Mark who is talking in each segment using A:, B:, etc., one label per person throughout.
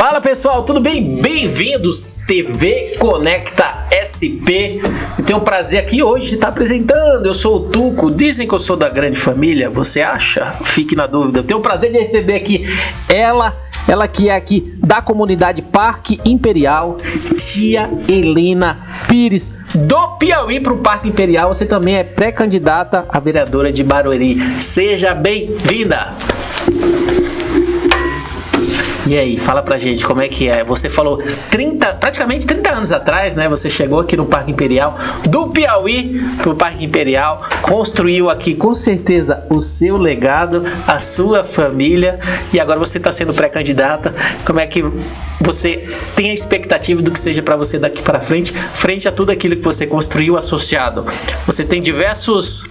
A: Fala pessoal, tudo bem? Bem-vindos TV Conecta SP. Eu tenho o prazer aqui hoje de estar apresentando. Eu sou o Tuco, dizem que eu sou da grande família, você acha? Fique na dúvida. Eu tenho o prazer de receber aqui ela que é aqui da comunidade Parque Imperial, tia Helena Pires, do Piauí para o Parque Imperial. Você também é pré-candidata a vereadora de Barueri. Seja bem-vinda! E aí, fala pra gente como é que é. Você falou praticamente 30 anos atrás, né? Você chegou aqui no Parque Imperial, do Piauí pro Parque Imperial, construiu aqui com certeza o seu legado, a sua família, e agora você está sendo pré-candidata. Como é que você tem a expectativa do que seja para você daqui para frente a tudo aquilo que você construiu associado? Você tem diversas,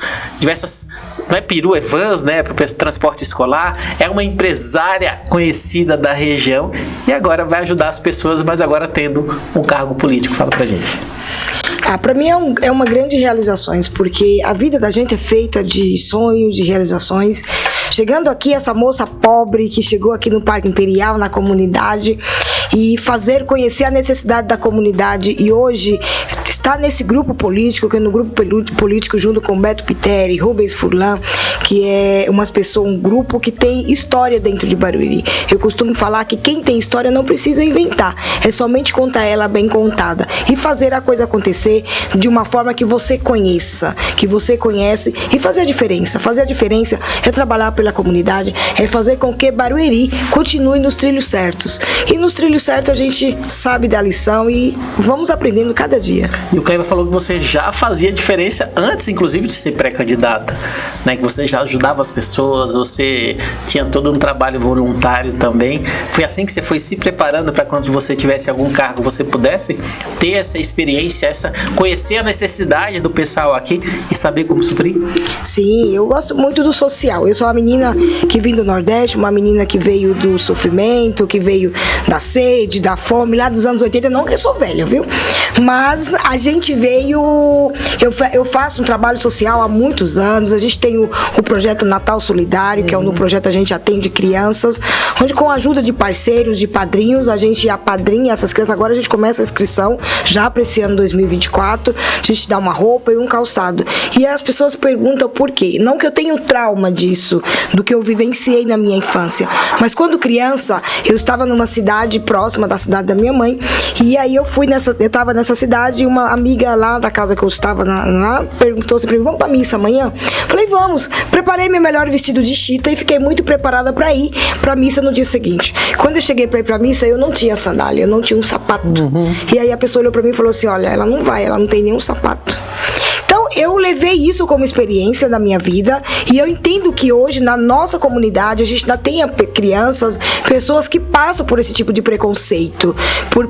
A: não é peru, é vans, né, para o transporte escolar, é uma empresária conhecida da região e agora vai ajudar as pessoas, mas agora tendo um cargo político. Fala pra gente.
B: Para mim é uma grande realização, porque a vida da gente é feita de sonhos, de realizações. Chegando aqui, essa moça pobre que chegou aqui no Parque Imperial, na comunidade, e conhecer a necessidade da comunidade, e hoje está nesse grupo político, que é no grupo político junto com Beto Piteri, Rubens Furlan, que é um grupo que tem história dentro de Barueri. Eu costumo falar que quem tem história não precisa inventar, é somente contar ela bem contada e fazer a coisa acontecer de uma forma que você conheça, que você conhece, e fazer a diferença. Fazer a diferença é trabalhar pela comunidade, é fazer com que Barueri continue nos trilhos certos. E nos trilhos certos a gente sabe da lição e vamos aprendendo cada dia.
A: E o Cleiber falou que você já fazia diferença antes, inclusive, de ser pré-candidata, né? Que você já ajudava as pessoas, você tinha todo um trabalho voluntário também. Foi assim que você foi se preparando para quando você tivesse algum cargo, você pudesse ter essa experiência, conhecer a necessidade do pessoal aqui e saber como suprir?
B: Sim, eu gosto muito do social. Eu sou uma menina que vim do Nordeste, uma menina que veio do sofrimento, que veio da sede, da fome, lá dos anos 80, não que eu sou velha, viu? Mas a gente veio... Eu faço um trabalho social há muitos anos. A gente tem o projeto Natal Solidário, que é um projeto a gente atende crianças, onde com a ajuda de parceiros, de padrinhos, a gente apadrinha essas crianças. Agora a gente começa a inscrição, já para esse ano 2024, a gente dá uma roupa e um calçado. E as pessoas perguntam por quê. Não que eu tenha trauma disso, do que eu vivenciei na minha infância, mas quando criança, eu estava numa cidade próxima da cidade da minha mãe, e aí eu estava nessa cidade, e uma amiga lá da casa que eu estava lá perguntou assim pra mim: vamos pra missa amanhã? Falei, vamos. Preparei meu melhor vestido de chita e fiquei muito preparada para ir pra missa no dia seguinte. Quando eu cheguei para ir pra missa, eu não tinha sandália, eu não tinha um sapato. E aí a pessoa olhou pra mim e falou assim: olha, ela não tem nenhum sapato. Então eu levei isso como experiência da minha vida, e eu entendo que hoje na nossa comunidade a gente ainda tem crianças, pessoas que passam por esse tipo de preconceito,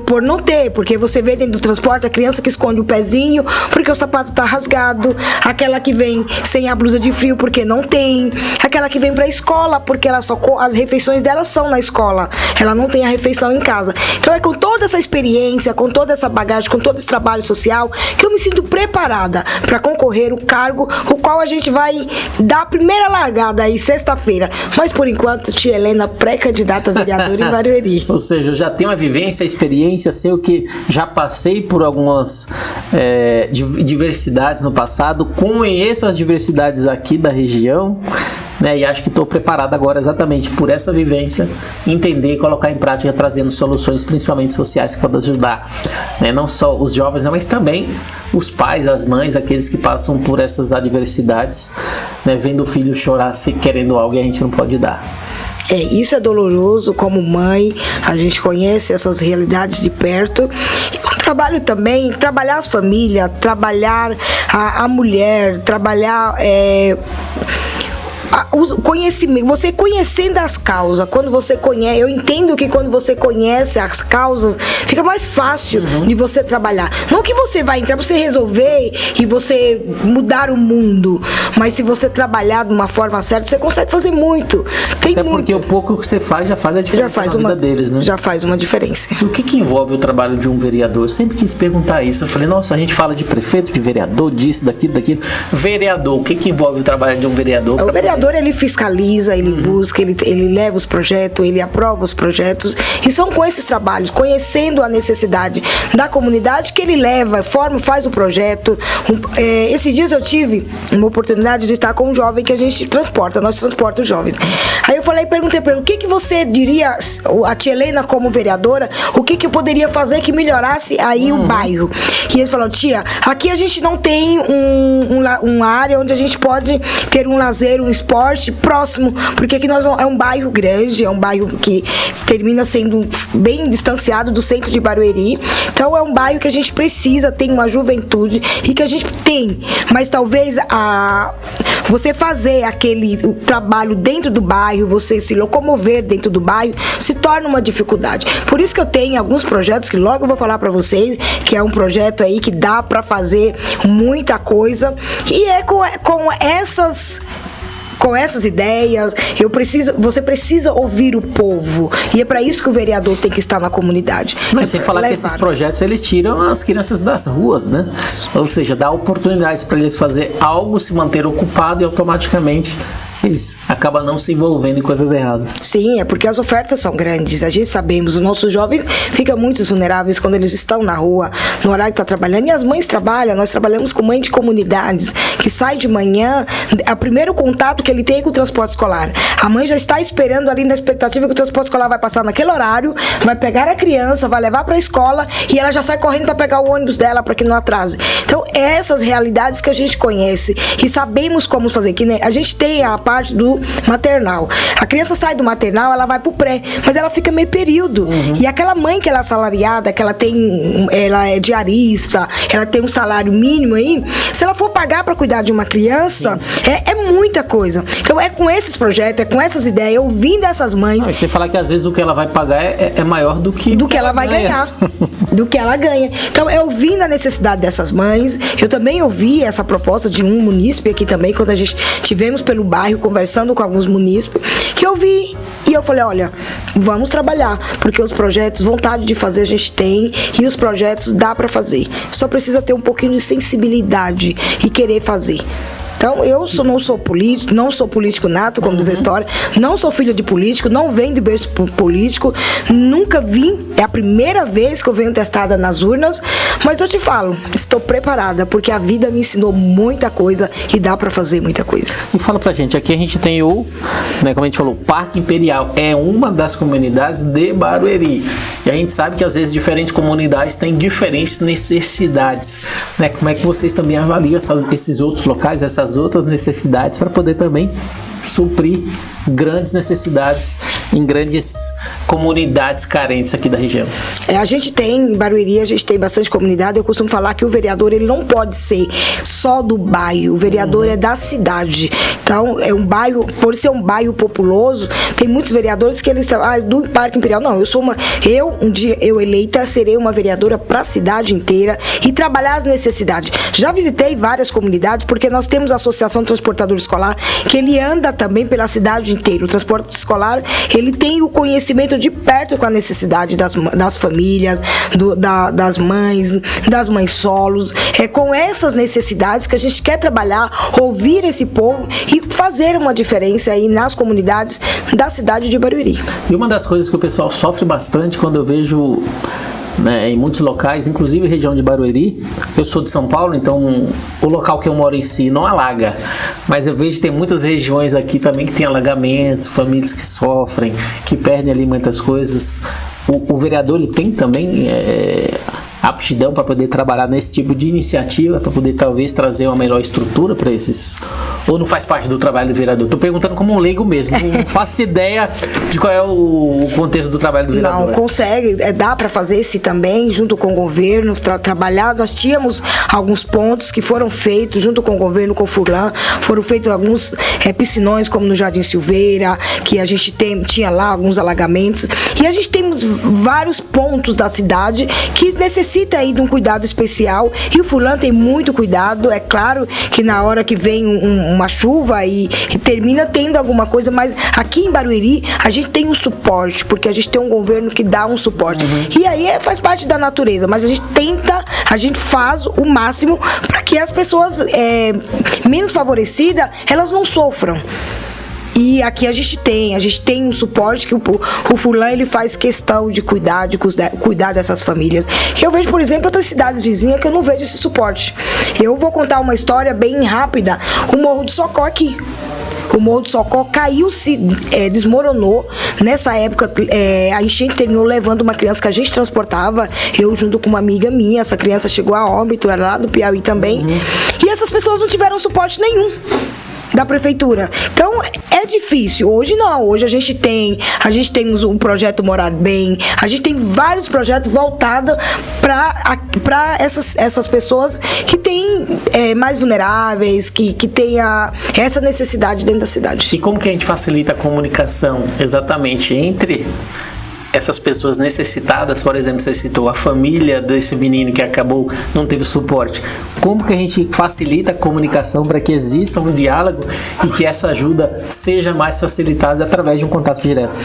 B: por não ter, porque você vê dentro do transporte a criança que esconde o pezinho porque o sapato tá rasgado, aquela que vem sem a blusa de frio porque não tem, aquela que vem pra escola porque as refeições dela são na escola, ela não tem a refeição em casa. Então é com toda essa experiência, com toda essa bagagem, com todo esse trabalho social, que eu me sinto preparada para concorrer o cargo, o qual a gente vai dar a primeira largada aí sexta-feira. Mas por enquanto, tia Helena, pré-candidata a vereadora em Barueri.
A: Ou seja, eu já tenho uma vivência, experiência, sei o que já passei por algumas diversidades no passado, conheço as diversidades aqui da região, né, e acho que estou preparado agora exatamente por essa vivência, entender e colocar em prática, trazendo soluções principalmente sociais que podem ajudar, né, não só os jovens, né, mas também os pais, as mães, aqueles que passam por essas adversidades, né, vendo o filho chorar se querendo algo e a gente não pode dar.
B: Isso é doloroso. Como mãe, a gente conhece essas realidades de perto. E um trabalho também, trabalhar as famílias, trabalhar a mulher, trabalhar... conhecimento, você conhecendo as causas, quando você conhece, eu entendo que quando você conhece as causas, fica mais fácil de você trabalhar. Não que você vai entrar para você resolver e você mudar o mundo, mas se você trabalhar de uma forma certa, você consegue fazer muito.
A: Até porque o pouco que você faz já faz a diferença na vida deles, né?
B: Já faz uma diferença.
A: E o que envolve o trabalho de um vereador? Eu sempre quis perguntar isso. Eu falei, nossa, a gente fala de prefeito, de vereador, disso, daquilo. Vereador, o que envolve o trabalho de um vereador?
B: O vereador, ele fiscaliza, ele busca, ele leva os projetos, ele aprova os projetos. E são com esses trabalhos, conhecendo a necessidade da comunidade, que ele leva, forma, faz o projeto. Esses dias eu tive uma oportunidade de estar com um jovem que a gente transporta, nós transportamos os jovens. Aí eu perguntei para ele, o que você diria, a tia Helena como vereadora, o que eu poderia fazer que melhorasse aí o bairro? E ele falou, tia, aqui a gente não tem uma área onde a gente pode ter um lazer, um esporte próximo, porque aqui é um bairro grande, é um bairro que termina sendo bem distanciado do centro de Barueri. Então é um bairro que a gente precisa, tem uma juventude e que a gente tem, mas talvez você fazer o trabalho dentro do bairro, você se locomover dentro do bairro, se torna uma dificuldade. Por isso que eu tenho alguns projetos que logo eu vou falar para vocês, que é um projeto aí que dá para fazer muita coisa, e é com essas ideias, você precisa ouvir o povo, e é para isso que o vereador tem que estar na comunidade.
A: Mas sem falar que esses projetos, eles tiram as crianças das ruas, né? Ou seja, dá oportunidades para eles fazer algo, se manter ocupado e automaticamente eles acabam não se envolvendo em coisas erradas.
B: Sim, é porque as ofertas são grandes. A gente sabemos, os nossos jovens ficam muito vulneráveis quando eles estão na rua, no horário que está trabalhando. E as mães trabalham, nós trabalhamos com mãe de comunidades, que sai de manhã, o primeiro contato que ele tem é com o transporte escolar. A mãe já está esperando ali na expectativa que o transporte escolar vai passar naquele horário, vai pegar a criança, vai levar para a escola e ela já sai correndo para pegar o ônibus dela para que não atrase. Então, essas realidades que a gente conhece e sabemos como fazer. Que, né, a gente tem a parte do maternal. A criança sai do maternal, ela vai pro pré, mas ela fica meio período. E aquela mãe que ela é assalariada, que ela é diarista, ela tem um salário mínimo aí, se ela for pagar para cuidar de uma criança, é muita coisa. Então é com esses projetos, é com essas ideias, ouvindo essas mães.
A: Não, e você falar que às vezes o que ela vai pagar é maior do que
B: ela vai ganhar. Do que ela ganha. Então, eu ouvindo a necessidade dessas mães, eu também ouvi essa proposta de um munícipe aqui também, quando a gente tivemos pelo bairro, conversando com alguns munícipes, que eu vi. E eu falei, olha, vamos trabalhar, porque os projetos, vontade de fazer a gente tem, e os projetos dá para fazer. Só precisa ter um pouquinho de sensibilidade e querer fazer. Então, não sou político nato, como diz a história, não sou filho de político, não venho de berço político, nunca vim, é a primeira vez que eu venho testada nas urnas, mas eu te falo, estou preparada, porque a vida me ensinou muita coisa e dá para fazer muita coisa.
A: E fala pra gente, aqui a gente tem como a gente falou, o Parque Imperial é uma das comunidades de Barueri, e a gente sabe que às vezes diferentes comunidades têm diferentes necessidades, né? Como é que vocês também avaliam esses outros locais, essas outras necessidades, para poder também suprir grandes necessidades em grandes comunidades carentes aqui da região?
B: A gente tem, em Barueri, a gente tem bastante comunidade. Eu costumo falar que o vereador, ele não pode ser só do bairro, o vereador é da cidade. Então, é um bairro, por ser um bairro populoso, tem muitos vereadores que eles do Parque Imperial. Não, um dia eu eleita, serei uma vereadora para a cidade inteira e trabalhar as necessidades. Já visitei várias comunidades, porque nós temos a Associação Transportador Escolar, que ele anda também pela cidade inteira. O transporte escolar, ele tem o conhecimento de perto com a necessidade das famílias, das mães solos. É com essas necessidades que a gente quer trabalhar, ouvir esse povo e fazer uma diferença aí nas comunidades da cidade de Barueri.
A: E uma das coisas que o pessoal sofre bastante quando eu vejo, né, em muitos locais, inclusive região de Barueri, eu sou de São Paulo, então o local que eu moro em si não alaga, mas eu vejo que tem muitas regiões aqui também que tem alagamentos, famílias que sofrem, que perdem ali muitas coisas. O vereador, ele tem também aptidão para poder trabalhar nesse tipo de iniciativa, para poder talvez trazer uma melhor estrutura para esses, ou não faz parte do trabalho do vereador? Estou perguntando como um leigo mesmo, não faço ideia de qual é o contexto do trabalho do vereador.
B: Não, consegue, dá para fazer esse também, junto com o governo, trabalhar. Nós tínhamos alguns pontos que foram feitos junto com o governo, com o Furlan, foram feitos alguns piscinões, como no Jardim Silveira, que a gente tinha lá alguns alagamentos, e a gente temos vários pontos da cidade que necessitam aí de um cuidado especial, e o Furlan tem muito cuidado. É claro que na hora que vem uma chuva e termina tendo alguma coisa, mas aqui em Barueri a gente tem um suporte, porque a gente tem um governo que dá um suporte. E aí faz parte da natureza, mas a gente faz o máximo para que as pessoas menos favorecidas, elas não sofram. E aqui a gente tem um suporte que o Furlan, ele faz questão de cuidar dessas famílias. Que eu vejo, por exemplo, outras cidades vizinhas que eu não vejo esse suporte. Eu vou contar uma história bem rápida. O Morro do Socó aqui. O Morro do Socó caiu, desmoronou. Nessa época, a enchente terminou levando uma criança que a gente transportava, eu junto com uma amiga minha. Essa criança chegou a óbito, era lá do Piauí também. E essas pessoas não tiveram suporte nenhum da prefeitura. Então, é difícil. Hoje não. Hoje a gente tem um projeto Morar Bem, a gente tem vários projetos voltados para essas pessoas que têm mais vulneráveis, que têm essa necessidade dentro da cidade.
A: E como que a gente facilita a comunicação exatamente entre essas pessoas necessitadas? Por exemplo, você citou a família desse menino que não teve suporte. Como que a gente facilita a comunicação para que exista um diálogo e que essa ajuda seja mais facilitada através de um contato direto?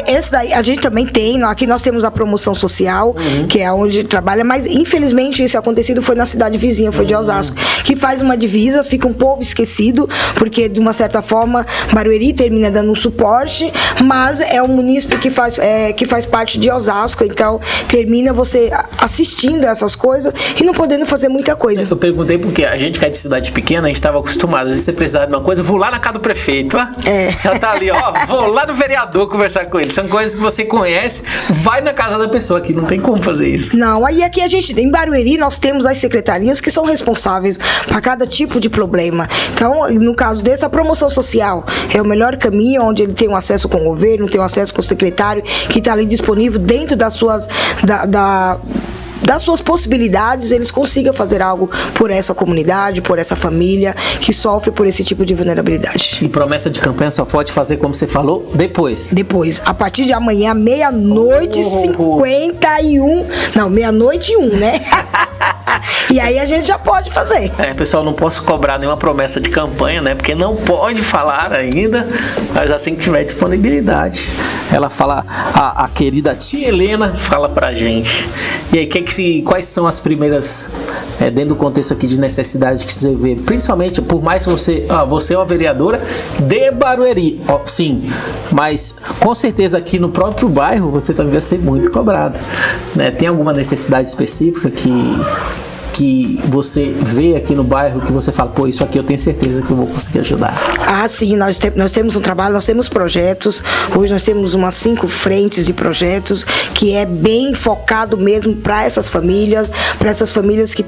B: Esse daí a gente também tem. Aqui nós temos a promoção social, que é onde trabalha, mas infelizmente isso acontecido foi na cidade vizinha, foi de Osasco, que faz uma divisa, fica um povo esquecido, porque de uma certa forma Barueri termina dando um suporte, mas é um munícipe que faz parte de Osasco, então termina você assistindo essas coisas e não podendo fazer muita coisa.
A: Eu perguntei porque a gente que é de cidade pequena, a gente estava acostumado, se você precisar de uma coisa, vou lá na casa do prefeito, ela tá ali, vou lá no vereador conversar com ele. São coisas que você conhece, vai na casa da pessoa, aqui não tem como fazer isso.
B: Não, aí aqui em Barueri nós temos as secretarias que são responsáveis para cada tipo de problema. Então, no caso desse, a promoção social é o melhor caminho, onde ele tem um acesso com o governo, tem um acesso com o secretário, que está ali disponível dentro das suas possibilidades, eles consigam fazer algo por essa comunidade, por essa família que sofre por esse tipo de vulnerabilidade.
A: E promessa de campanha só pode fazer, como você falou, depois,
B: a partir de amanhã, meia-noite e 51, não, meia-noite e 1, né? E aí a gente já pode fazer.
A: Pessoal, não posso cobrar nenhuma promessa de campanha, né? Porque não pode falar ainda, mas assim que tiver disponibilidade. Ela fala, a querida tia Helena fala pra gente. E aí, quais são as primeiras, dentro do contexto aqui de necessidade que você vê? Principalmente, por mais que você é uma vereadora de Barueri, sim, mas com certeza aqui no próprio bairro você também vai ser muito cobrada, né? Tem alguma necessidade específica que você vê aqui no bairro, que você fala, isso aqui eu tenho certeza que eu vou conseguir ajudar?
B: Sim, nós temos um trabalho, nós temos projetos, hoje nós temos umas 5 frentes de projetos, que é bem focado mesmo para essas famílias que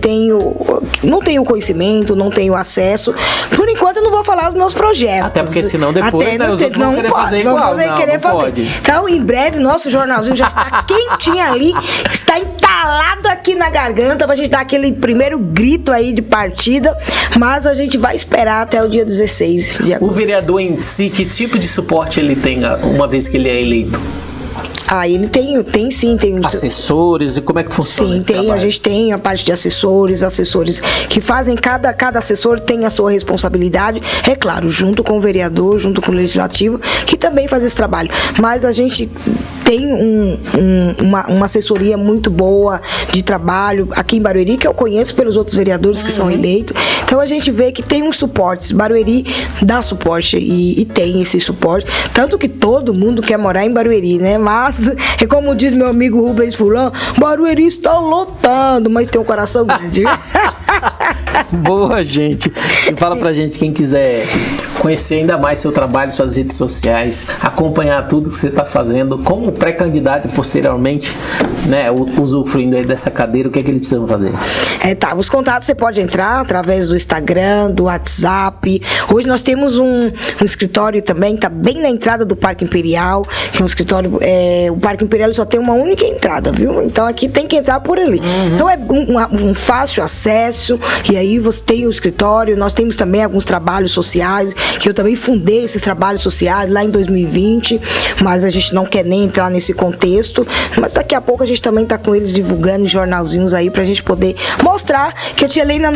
B: não têm o conhecimento, não têm o acesso. Por enquanto eu não vou falar dos meus projetos.
A: Até porque senão depois os outros vão querer fazer igual. Não pode.
B: Então, em breve, nosso jornalzinho já está quentinho ali, está entalado aqui na garganta, pra gente dar aquele primeiro grito aí de partida, mas a gente vai esperar até o dia 16 de agosto.
A: O vereador em si, que tipo de suporte ele tem uma vez que ele é eleito?
B: Ele tem sim. Tem
A: assessores, e como é que funciona?
B: Sim, a gente tem a parte de assessores que fazem, cada assessor tem a sua responsabilidade, é claro, junto com o vereador, junto com o legislativo, que também faz esse trabalho, mas a gente tem uma assessoria muito boa de trabalho aqui em Barueri, que eu conheço pelos outros vereadores que são eleitos. Então a gente vê que tem uns suportes. Barueri dá suporte e tem esse suporte. Tanto que todo mundo quer morar em Barueri, né? Mas, é como diz meu amigo Rubens Furlan, Barueri está lotando, mas tem um coração grande.
A: Boa, gente. E fala pra gente, quem quiser conhecer ainda mais seu trabalho, suas redes sociais, acompanhar tudo que você está fazendo como pré-candidato e posteriormente, né, usufruindo aí dessa cadeira, o que é que eles precisam fazer?
B: Os contatos você pode entrar através do Instagram, do WhatsApp. Hoje nós temos um escritório também, que está bem na entrada do Parque Imperial, que é um escritório, o Parque Imperial só tem uma única entrada, viu? Então aqui tem que entrar por ali. Então é um fácil acesso, e aí você tem o escritório. Nós temos também alguns trabalhos sociais, que eu também fundei esses trabalhos sociais lá em 2020, mas a gente não quer nem entrar nesse contexto, mas daqui a pouco a gente também está com eles divulgando jornalzinhos aí pra gente poder mostrar que a tia Helena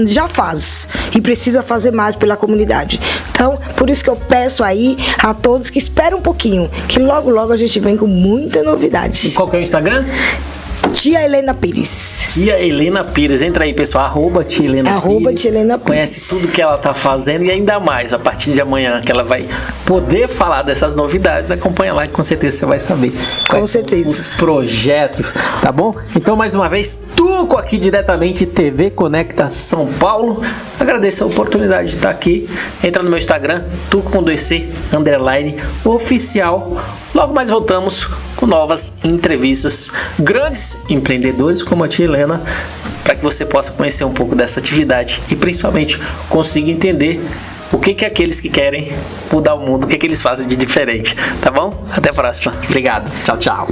B: já faz e precisa fazer mais pela comunidade. Então, por isso que eu peço aí a todos que esperem um pouquinho, que logo a gente vem com muita novidade.
A: E qual que é o Instagram?
B: Tia Helena Pires.
A: Tia Helena Pires, entra aí, pessoal, @tia Helena Pires.
B: Tia Helena Pires.
A: Conhece tudo que ela tá fazendo e ainda mais a partir de amanhã, que ela vai poder falar dessas novidades. Acompanha lá que com certeza você vai saber quais são os projetos, tá bom? Então, mais uma vez, Tuco aqui diretamente TV Conecta São Paulo. Agradeço a oportunidade de estar aqui. Entra no meu Instagram, Tuco com 2C, _oficial. Logo mais voltamos com novas entrevistas. Grandes empreendedores como a tia Helena, para que você possa conhecer um pouco dessa atividade e principalmente consiga entender o que aqueles que querem mudar o mundo, o que eles fazem de diferente, tá bom? Até a próxima. Obrigado. Tchau, tchau.